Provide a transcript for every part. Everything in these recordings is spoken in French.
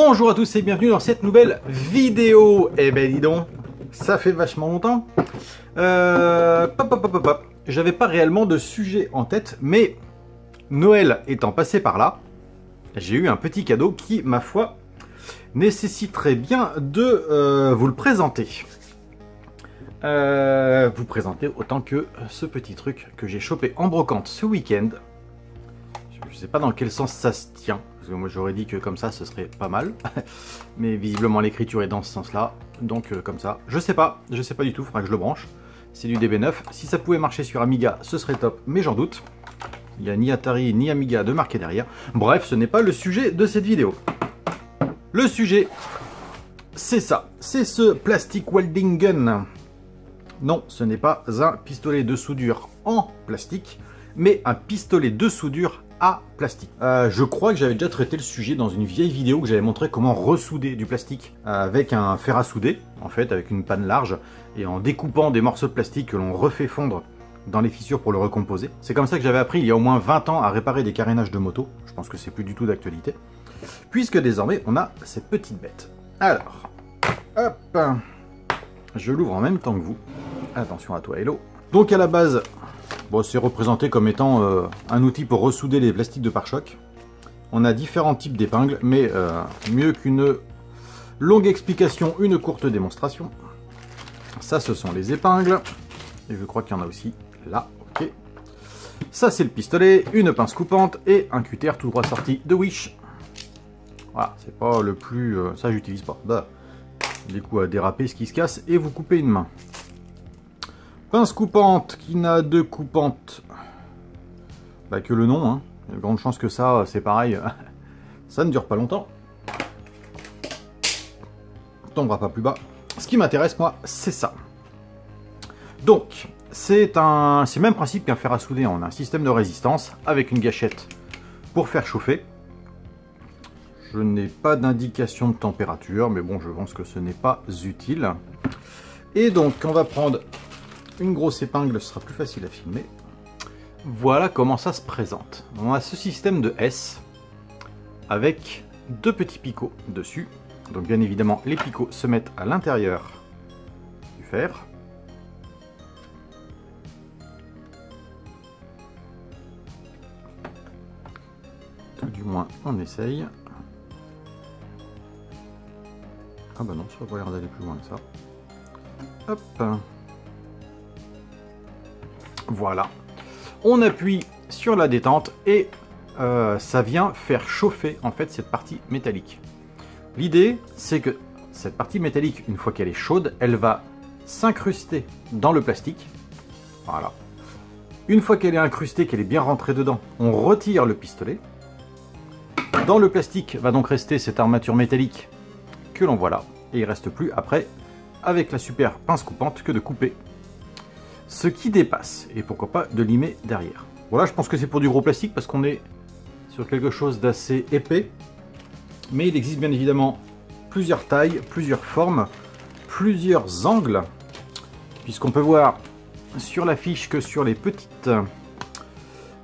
Bonjour à tous et bienvenue dans cette nouvelle vidéo. Eh ben dis donc, ça fait vachement longtemps. J'avais pas réellement de sujet en tête, mais Noël étant passé par là, j'ai eu un petit cadeau qui, ma foi, nécessiterait bien de vous le présenter. Vous présenter autant que ce petit truc que j'ai chopé en brocante ce week-end. Je sais pas dans quel sens ça se tient, parce que moi j'aurais dit que comme ça ce serait pas mal, mais visiblement l'écriture est dans ce sens-là, donc comme ça, je sais pas du tout, faudra que je le branche. C'est du DB9, si ça pouvait marcher sur Amiga ce serait top, mais j'en doute. Il n'y a ni Atari ni Amiga de marqué derrière. Bref, ce n'est pas le sujet de cette vidéo. Le sujet, c'est ça, c'est ce Plastic Welding Gun. Non, ce n'est pas un pistolet de soudure en plastique, mais un pistolet de soudure à plastique. Je crois que j'avais déjà traité le sujet dans une vieille vidéo que j'avais montré comment ressouder du plastique avec un fer à souder, en fait, avec une panne large, et en découpant des morceaux de plastique que l'on refait fondre dans les fissures pour le recomposer. C'est comme ça que j'avais appris il y a au moins 20 ans à réparer des carénages de moto. Je pense que c'est plus du tout d'actualité, puisque désormais on a cette petite bête. Alors, hop, je l'ouvre en même temps que vous. Attention à toi, Hello. Donc à la base, bon, c'est représenté comme étant un outil pour ressouder les plastiques de pare-choc. On a différents types d'épingles, mais mieux qu'une longue explication, une courte démonstration. Ça, ce sont les épingles. Et je crois qu'il y en a aussi là. Ok. Ça, c'est le pistolet, une pince coupante et un cutter tout droit sorti de Wish. Voilà, c'est pas le plus... ça, j'utilise pas. Bah, du coup, à déraper ce qui se casse et vous coupez une main. Pince coupante qui n'a de coupante bah, que le nom. Hein. Il y a de grandes chances que ça, c'est pareil. Ça ne dure pas longtemps. On tombera pas plus bas. Ce qui m'intéresse, moi, c'est ça. Donc, c'est le même principe qu'un fer à souder. On a un système de résistance avec une gâchette pour faire chauffer. Je n'ai pas d'indication de température, mais bon, je pense que ce n'est pas utile. Et donc, on va prendre une grosse épingle, ce sera plus facile à filmer. Voilà comment ça se présente. On a ce système de S avec deux petits picots dessus. Donc bien évidemment, les picots se mettent à l'intérieur du fer. Tout du moins, on essaye. Ah bah non, ça va pas l'air d'aller plus loin que ça. Hop. Voilà, on appuie sur la détente et ça vient faire chauffer en fait cette partie métallique. L'idée, c'est que cette partie métallique, une fois qu'elle est chaude, elle va s'incruster dans le plastique. Voilà. Une fois qu'elle est incrustée, qu'elle est bien rentrée dedans, on retire le pistolet. Dans le plastique va donc rester cette armature métallique que l'on voit là. Et il ne reste plus après, avec la super pince coupante, que de couper ce qui dépasse, et pourquoi pas de limer derrière. Voilà, je pense que c'est pour du gros plastique parce qu'on est sur quelque chose d'assez épais, mais il existe bien évidemment plusieurs tailles, plusieurs formes, plusieurs angles, puisqu'on peut voir sur la fiche que sur les petites...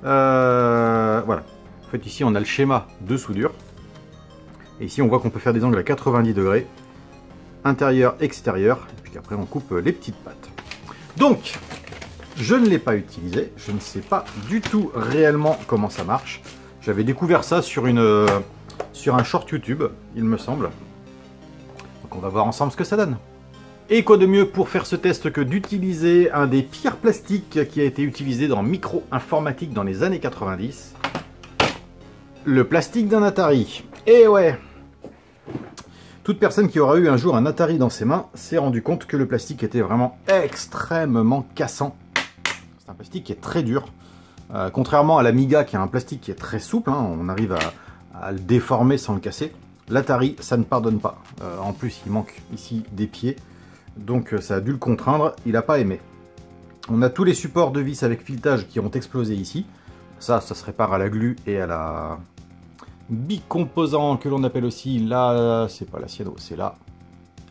voilà, en fait ici on a le schéma de soudure, et ici on voit qu'on peut faire des angles à 90 degrés, intérieur, extérieur, et puis après on coupe les petites pattes. Donc, je ne l'ai pas utilisé, je ne sais pas du tout réellement comment ça marche. J'avais découvert ça sur un short YouTube, il me semble. Donc on va voir ensemble ce que ça donne. Et quoi de mieux pour faire ce test que d'utiliser un des pires plastiques qui a été utilisé dans micro-informatique dans les années 90. Le plastique d'un Atari. Et ouais! Toute personne qui aura eu un jour un Atari dans ses mains s'est rendu compte que le plastique était vraiment extrêmement cassant. C'est un plastique qui est très dur. Contrairement à l'Amiga qui a un plastique qui est très souple, hein, on arrive à le déformer sans le casser. L'Atari, ça ne pardonne pas. En plus, il manque ici des pieds. Donc ça a dû le contraindre, il n'a pas aimé. On a tous les supports de vis avec filetage qui ont explosé ici. Ça se répare à la glu et à la... bicomposant que l'on appelle aussi la... c'est pas la cyano, c'est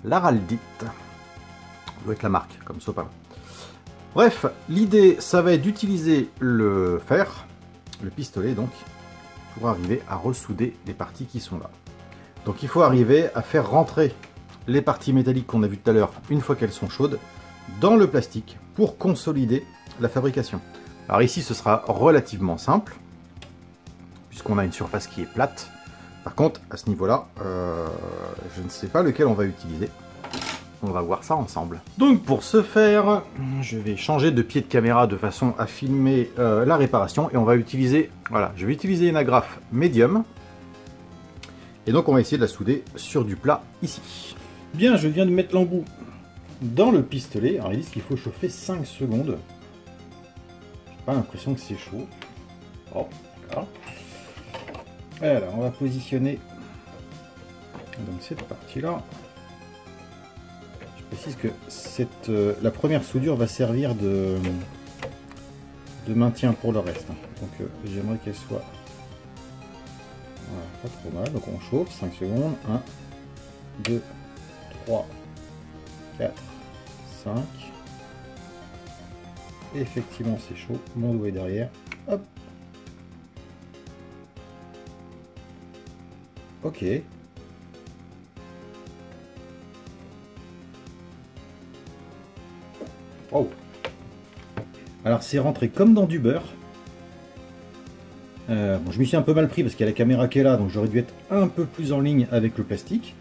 l'araldite. Ça doit être la marque, comme sopalin. Bref, l'idée, ça va être d'utiliser le fer, le pistolet donc, pour arriver à ressouder les parties qui sont là. Donc il faut arriver à faire rentrer les parties métalliques qu'on a vues tout à l'heure, une fois qu'elles sont chaudes, dans le plastique pour consolider la fabrication. Alors ici ce sera relativement simple, puisqu'on a une surface qui est plate. Par contre, à ce niveau-là, je ne sais pas lequel on va utiliser. On va voir ça ensemble. Donc pour ce faire, je vais changer de pied de caméra de façon à filmer la réparation. Et on va utiliser, voilà, je vais utiliser une agrafe médium. Et donc on va essayer de la souder sur du plat ici. Bien, je viens de mettre l'embout dans le pistolet. Alors ils disent qu'il faut chauffer 5 secondes. J'ai pas l'impression que c'est chaud. Oh, d'accord. Alors on va positionner donc cette partie-là. Je précise que la première soudure va servir de maintien pour le reste. Donc j'aimerais qu'elle soit voilà, pas trop mal. Donc on chauffe 5 secondes. 1, 2, 3, 4, 5. Et effectivement c'est chaud. Mon doigt est derrière. Hop. Ok. Oh. Alors c'est rentré comme dans du beurre. Bon, je m'y suis un peu mal pris parce qu'il y a la caméra qui est là, donc j'aurais dû être un peu plus en ligne avec le plastique.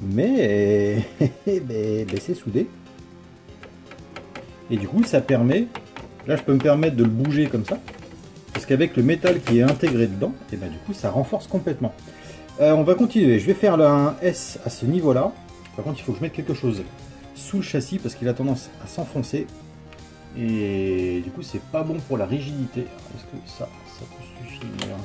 Mais c'est soudé. Et du coup ça permet, là je peux me permettre de le bouger comme ça. Parce qu'avec le métal qui est intégré dedans, et ben du coup ça renforce complètement. On va continuer, je vais faire un S à ce niveau là. Par contre il faut que je mette quelque chose sous le châssis parce qu'il a tendance à s'enfoncer. Et du coup c'est pas bon pour la rigidité. Est-ce que ça peut suffire?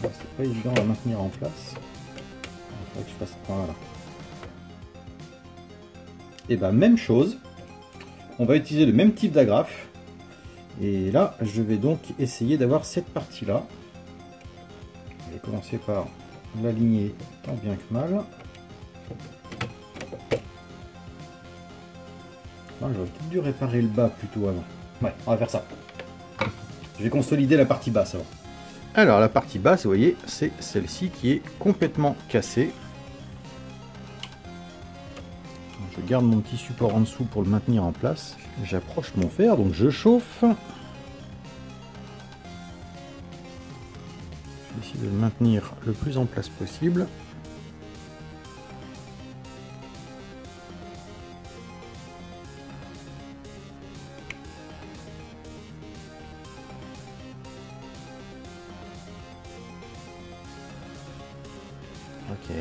C'est pas évident à maintenir en place. Il faudrait que je fasse voilà. Et ben même chose, on va utiliser le même type d'agrafe. Et là, je vais donc essayer d'avoir cette partie-là. Je vais commencer par l'aligner tant bien que mal. J'aurais peut-être dû réparer le bas plutôt avant. Ouais, on va faire ça. Je vais consolider la partie basse avant. Alors la partie basse, vous voyez, c'est celle-ci qui est complètement cassée. Je garde mon petit support en dessous pour le maintenir en place. J'approche mon fer, donc je chauffe. Je vais essayer de le maintenir le plus en place possible. Ok.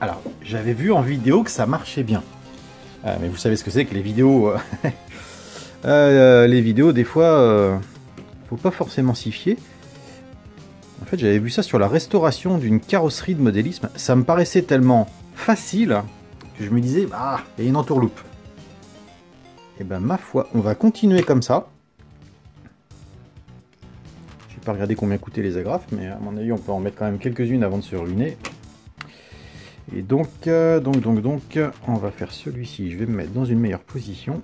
Alors, j'avais vu en vidéo que ça marchait bien. Mais vous savez ce que c'est que les vidéos. Les vidéos, des fois, faut pas forcément s'y fier. En fait, j'avais vu ça sur la restauration d'une carrosserie de modélisme. Ça me paraissait tellement facile que je me disais, ah, il y a une entourloupe. Et ben, ma foi, on va continuer comme ça. Je vais pas regarder combien coûtaient les agrafes, mais à mon avis, on peut en mettre quand même quelques-unes avant de se ruiner. Et donc, on va faire celui-ci. Je vais me mettre dans une meilleure position.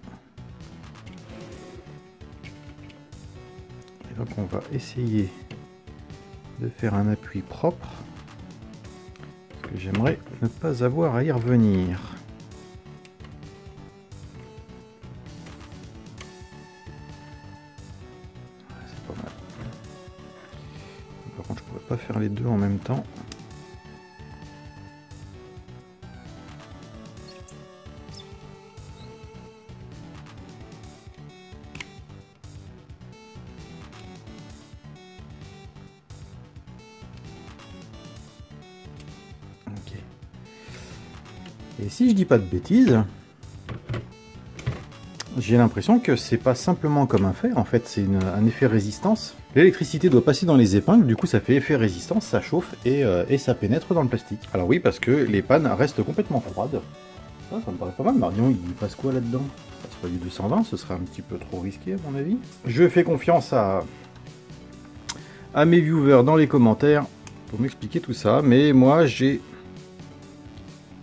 Et donc, on va essayer de faire un appui propre. Parce que j'aimerais ne pas avoir à y revenir. C'est pas mal. Par contre, je pourrais pas faire les deux en même temps. Et si je dis pas de bêtises, j'ai l'impression que c'est pas simplement comme un fer, en fait c'est un effet résistance. L'électricité doit passer dans les épingles, du coup ça fait effet résistance, ça chauffe et ça pénètre dans le plastique. Alors oui, parce que les pannes restent complètement froides. Ça me paraît pas mal. Marion, il passe quoi là-dedans? Ça passe pas du 220, ce serait un petit peu trop risqué à mon avis. Je fais confiance à à mes viewers dans les commentaires pour m'expliquer tout ça. Mais moi, j'ai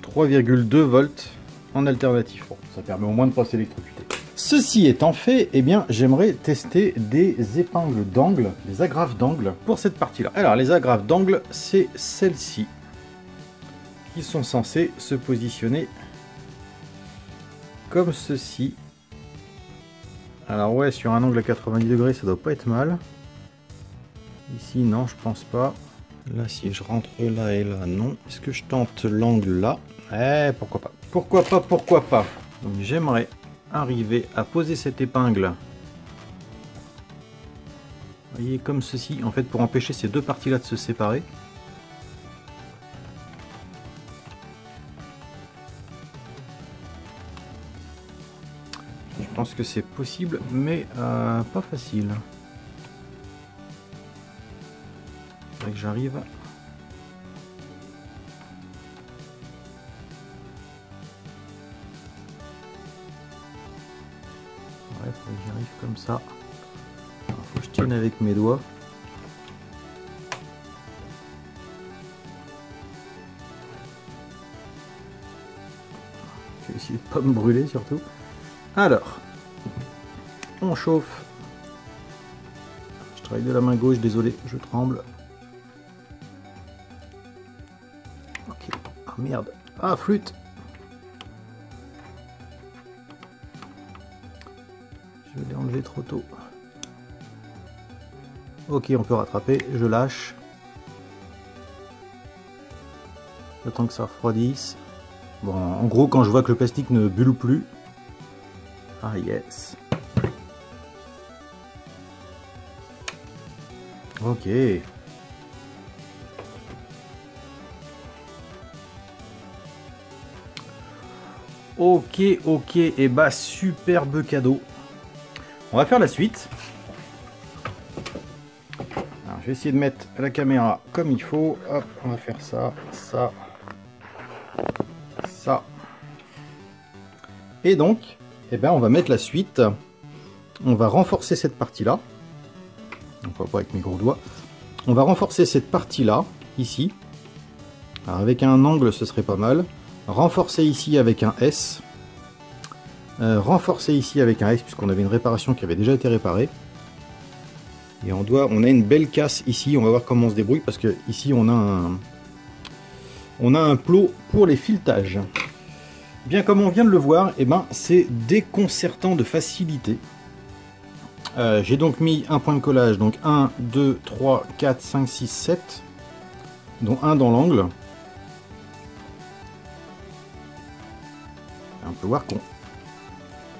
3,2 volts en alternatif. Bon, ça permet au moins de ne pas s'électrocuter. Ceci étant fait, eh bien, j'aimerais tester des épingles d'angle, des agrafes d'angle pour cette partie-là. Alors, les agrafes d'angle, c'est celles-ci qui sont censées se positionner comme ceci. Alors ouais, sur un angle à 90 degrés, ça doit pas être mal. Ici, non, je pense pas. Là, si je rentre là et là, non. Est-ce que je tente l'angle là? Eh, pourquoi pas. Pourquoi pas, pourquoi pas. Donc j'aimerais arriver à poser cette épingle. Vous voyez, comme ceci, en fait, pour empêcher ces deux parties-là de se séparer. Je pense que c'est possible, mais pas facile. Il faudrait que j'arrive. Ouais, faut que j'y arrive comme ça. Il faut que je tienne avec mes doigts. Je vais essayer de pas me brûler surtout. Alors, on chauffe. Je travaille de la main gauche, désolé, je tremble. Ok, ah merde, ah flûte. Je l'ai enlevé trop tôt. Ok, on peut rattraper, je lâche. J'attends que ça refroidisse. Bon, en gros, quand je vois que le plastique ne bulle plus. Ah yes. Ok. Ok, ok, et bah superbe cadeau. On va faire la suite. Alors, je vais essayer de mettre la caméra comme il faut. Hop, on va faire ça, ça, ça. Et donc, eh ben, on va mettre la suite. On va renforcer cette partie-là. Donc, pas avec mes gros doigts. On va renforcer cette partie-là, ici. Alors, avec un angle, ce serait pas mal. Renforcer ici avec un S. Renforcer ici avec un S, puisqu'on avait une réparation qui avait déjà été réparée. Et on a une belle casse ici. On va voir comment on se débrouille, parce que ici, on a un plot pour les filetages. Bien comme on vient de le voir, eh ben, c'est déconcertant de facilité. J'ai donc mis un point de collage, donc 1, 2, 3, 4, 5, 6, 7, dont un dans l'angle. On peut voir qu'on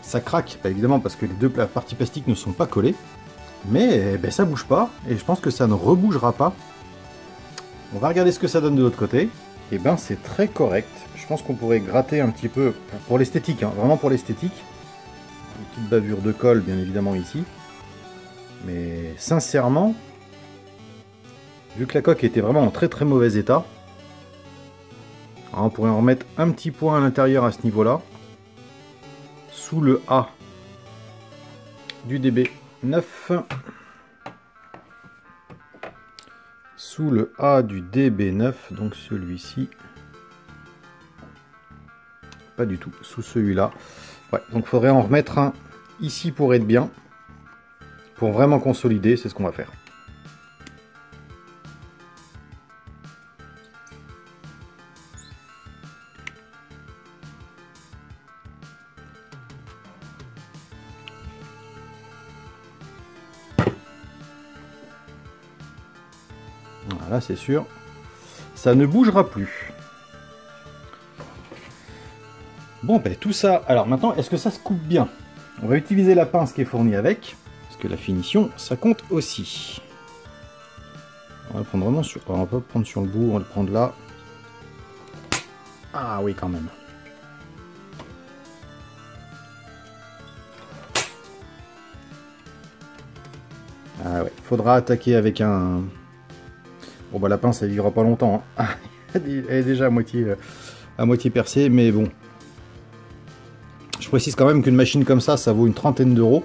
ça craque, pas évidemment parce que les deux parties plastiques ne sont pas collées, mais ben, ça bouge pas, et je pense que ça ne rebougera pas. On va regarder ce que ça donne de l'autre côté. Et ben c'est très correct. Je pense qu'on pourrait gratter un petit peu pour l'esthétique, hein, vraiment pour l'esthétique. Une petite bavure de colle bien évidemment ici. Mais sincèrement, vu que la coque était vraiment en très très mauvais état, alors on pourrait en remettre un petit point à l'intérieur à ce niveau-là, sous le A du DB9. Sous le A du DB9, donc celui-ci. Pas du tout, sous celui-là. Ouais, donc il faudrait en remettre un ici pour être bien. Pour vraiment consolider, c'est ce qu'on va faire. Voilà, c'est sûr. Ça ne bougera plus. Bon, ben tout ça. Alors maintenant, est-ce que ça se coupe bien? On va utiliser la pince qui est fournie avec, parce que la finition, ça compte aussi. On va le prendre vraiment sur. On va pas le prendre sur le bout, on va le prendre là. Ah oui, quand même. Ah ouais, faudra attaquer avec un. Bon bah la pince elle vivra pas longtemps. Hein. Elle est déjà à moitié percée, mais bon. Je précise quand même qu'une machine comme ça vaut une trentaine d'euros.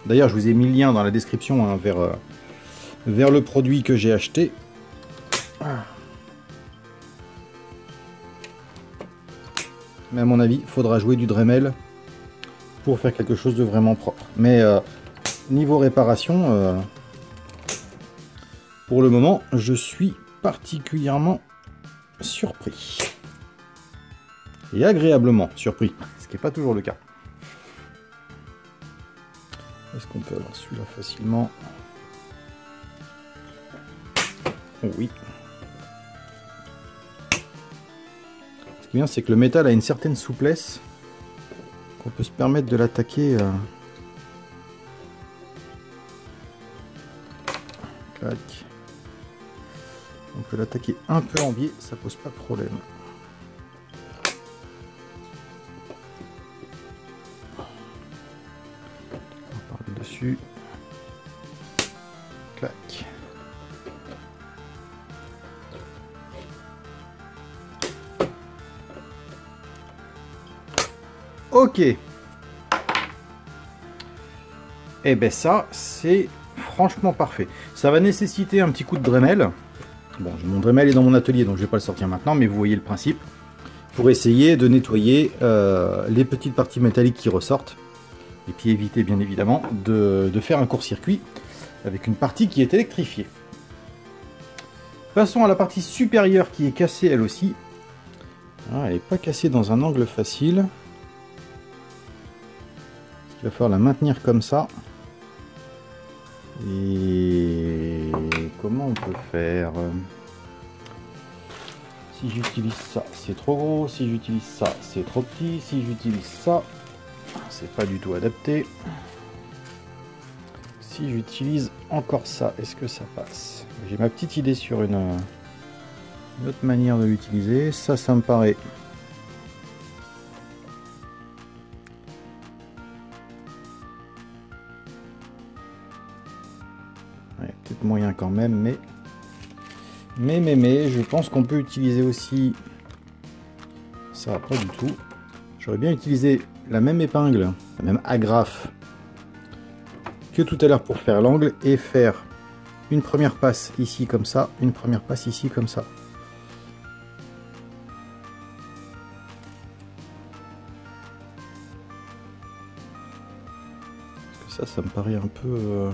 D'ailleurs, je vous ai mis le lien dans la description hein, vers le produit que j'ai acheté. Mais à mon avis, il faudra jouer du Dremel pour faire quelque chose de vraiment propre. Mais niveau réparation, pour le moment, je suis particulièrement surpris. Et agréablement surpris, ce qui n'est pas toujours le cas. Est-ce qu'on peut avoir celui-là facilement? Oh oui. Ce qui est bien, c'est que le métal a une certaine souplesse qu'on peut se permettre de l'attaquer. Clac. On peut l'attaquer un peu en biais, ça pose pas de problème. On parle dessus. Clac. Ok. Et ben ça, c'est franchement parfait. Ça va nécessiter un petit coup de Dremel. Bon, mon Dremel est dans mon atelier, donc je vais pas le sortir maintenant, mais vous voyez le principe. Pour essayer de nettoyer les petites parties métalliques qui ressortent. Et puis éviter, bien évidemment, de faire un court-circuit avec une partie qui est électrifiée. Passons à la partie supérieure qui est cassée, elle aussi. Ah, elle n'est pas cassée dans un angle facile. Il va falloir la maintenir comme ça. Et comment on peut faire? Si j'utilise ça, c'est trop gros. Si j'utilise ça, c'est trop petit. Si j'utilise ça, c'est pas du tout adapté. Si j'utilise encore ça, est-ce que ça passe? J'ai ma petite idée sur une autre manière de l'utiliser. Ça me paraît... peut-être moyen quand même, mais je pense qu'on peut utiliser aussi ça, pas du tout. J'aurais bien utilisé la même épingle, la même agrafe que tout à l'heure pour faire l'angle et faire une première passe ici comme ça, une première passe ici comme ça. Parce que ça me paraît un peu...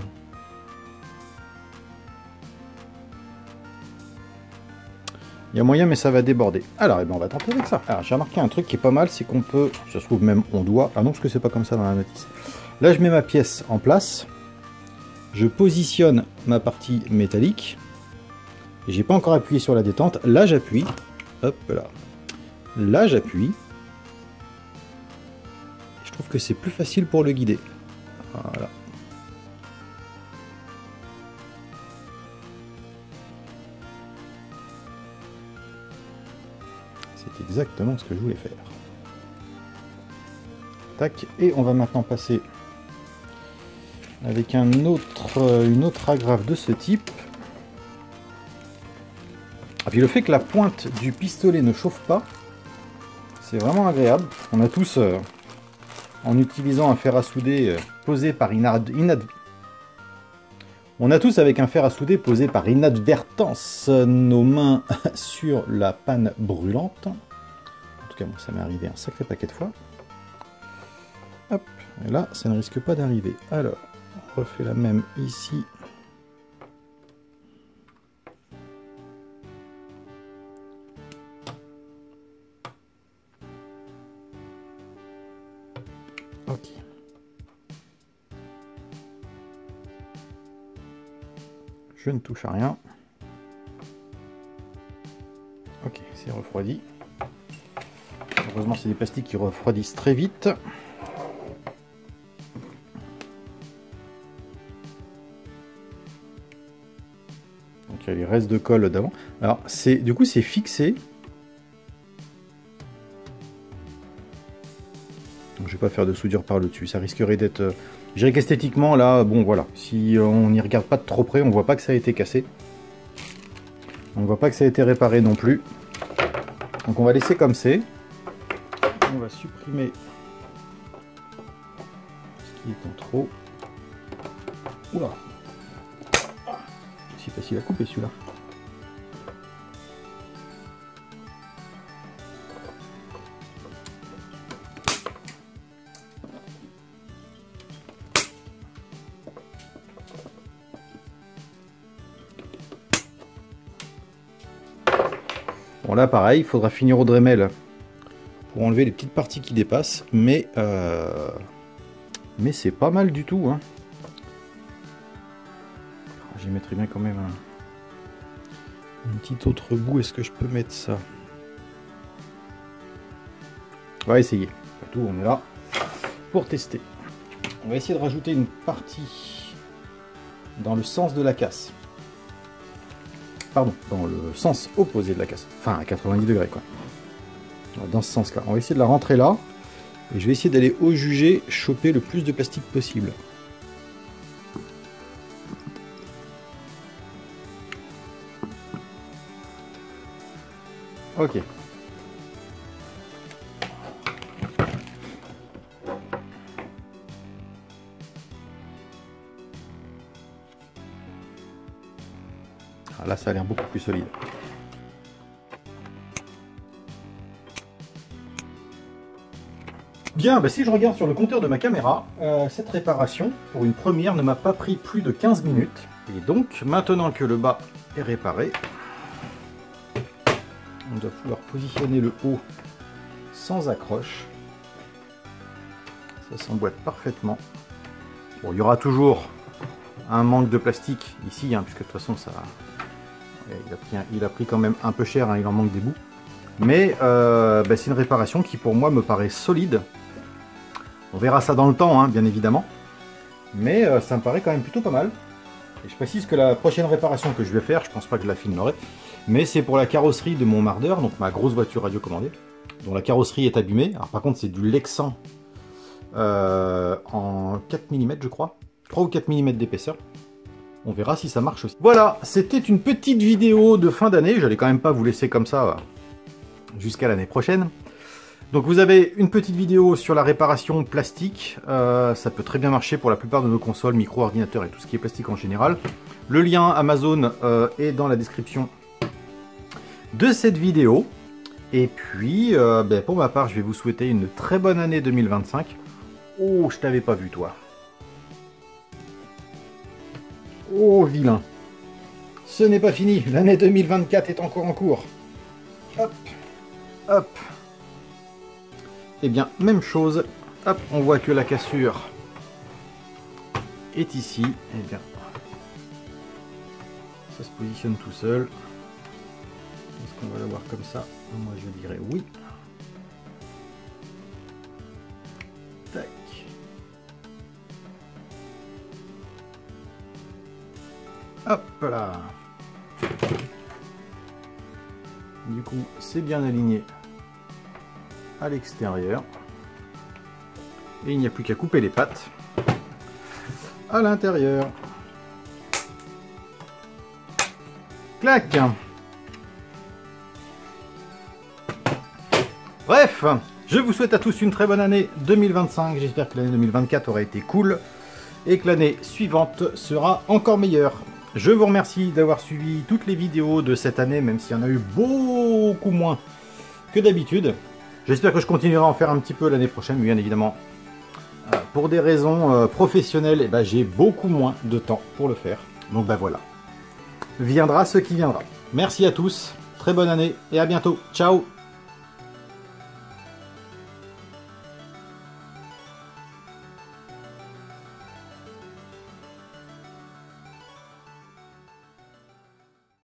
Il y a moyen, mais ça va déborder. Alors, eh ben, on va tenter avec ça. Alors, j'ai remarqué un truc qui est pas mal, c'est qu'on peut, ça se trouve même on doit, ah non, parce que c'est pas comme ça dans la notice. Là, je mets ma pièce en place, je positionne ma partie métallique, et j'ai pas encore appuyé sur la détente. Là, j'appuie, hop là, là, j'appuie. Je trouve que c'est plus facile pour le guider. Voilà. C'est exactement ce que je voulais faire. Tac, et on va maintenant passer avec une autre agrafe de ce type. Et puis le fait que la pointe du pistolet ne chauffe pas, c'est vraiment agréable. On a tous, en utilisant un fer à souder posé par on a tous avec un fer à souder posé par inadvertance nos mains sur la panne brûlante. En tout cas, moi, ça m'est arrivé un sacré paquet de fois. Hop, et là, ça ne risque pas d'arriver. Alors, on refait la même ici. Ok. Je ne touche à rien. Ok, c'est refroidi. Heureusement, c'est des plastiques qui refroidissent très vite. Donc il y a les restes de colle d'avant. Alors, du coup, c'est fixé. Donc, je vais pas faire de soudure par le dessus. Ça risquerait d'être... Je dirais qu'esthétiquement, là, bon, voilà. Si on n'y regarde pas de trop près, on voit pas que ça a été cassé. On voit pas que ça a été réparé non plus. Donc, on va laisser comme c'est. On va supprimer ce qui est en trop. Oula. C'est facile à couper celui-là. Bon là pareil, il faudra finir au Dremel pour enlever les petites parties qui dépassent, mais c'est pas mal du tout, hein. J'y mettrai bien quand même un petit autre bout. Est-ce que je peux mettre ça? On va essayer. Tout, on est là pour tester. On va essayer de rajouter une partie dans le sens de la casse. Pardon, dans le sens opposé de la casse. Enfin, à 90 degrés, quoi. Dans ce sens-là. On va essayer de la rentrer là. Et je vais essayer d'aller au jugé, choper le plus de plastique possible. Ok. Ah, là, ça a l'air beaucoup plus solide. Bien, bah si je regarde sur le compteur de ma caméra, cette réparation, pour une première, ne m'a pas pris plus de 15 minutes. Et donc, maintenant que le bas est réparé, on doit pouvoir positionner le haut sans accroche. Ça s'emboîte parfaitement. Bon, il y aura toujours un manque de plastique ici, hein, puisque de toute façon, ça, il a pris quand même un peu cher, hein, il en manque des bouts. Mais bah, c'est une réparation qui, pour moi, me paraît solide. On verra ça dans le temps, hein, bien évidemment. Mais ça me paraît quand même plutôt pas mal. Et je précise que la prochaine réparation que je vais faire, je pense pas que je la filmerai, mais c'est pour la carrosserie de mon Marder, donc ma grosse voiture radiocommandée, dont la carrosserie est abîmée. Alors par contre c'est du Lexan en 4 mm je crois, 3 ou 4 mm d'épaisseur. On verra si ça marche aussi. Voilà, c'était une petite vidéo de fin d'année, j'allais quand même pas vous laisser comme ça jusqu'à l'année prochaine. Donc vous avez une petite vidéo sur la réparation plastique, ça peut très bien marcher pour la plupart de nos consoles, micro, ordinateurs et tout ce qui est plastique en général. Le lien Amazon est dans la description de cette vidéo. Et puis, ben, pour ma part, je vais vous souhaiter une très bonne année 2025. Oh, je t'avais pas vu toi. Oh, vilain. Ce n'est pas fini, l'année 2024 est encore en cours. Hop, hop. Eh bien, même chose. Hop, on voit que la cassure est ici. Eh bien, ça se positionne tout seul. Est-ce qu'on va l'avoir comme ça? Moi, je dirais oui. Tac. Hop là. Du coup, c'est bien aligné à l'extérieur. Et il n'y a plus qu'à couper les pattes à l'intérieur. Clac. Bref, je vous souhaite à tous une très bonne année 2025. J'espère que l'année 2024 aura été cool et que l'année suivante sera encore meilleure. Je vous remercie d'avoir suivi toutes les vidéos de cette année, même s'il y en a eu beaucoup moins que d'habitude. J'espère que je continuerai à en faire un petit peu l'année prochaine, bien évidemment. Pour des raisons professionnelles, j'ai beaucoup moins de temps pour le faire. Donc voilà. Viendra ce qui viendra. Merci à tous, très bonne année et à bientôt. Ciao!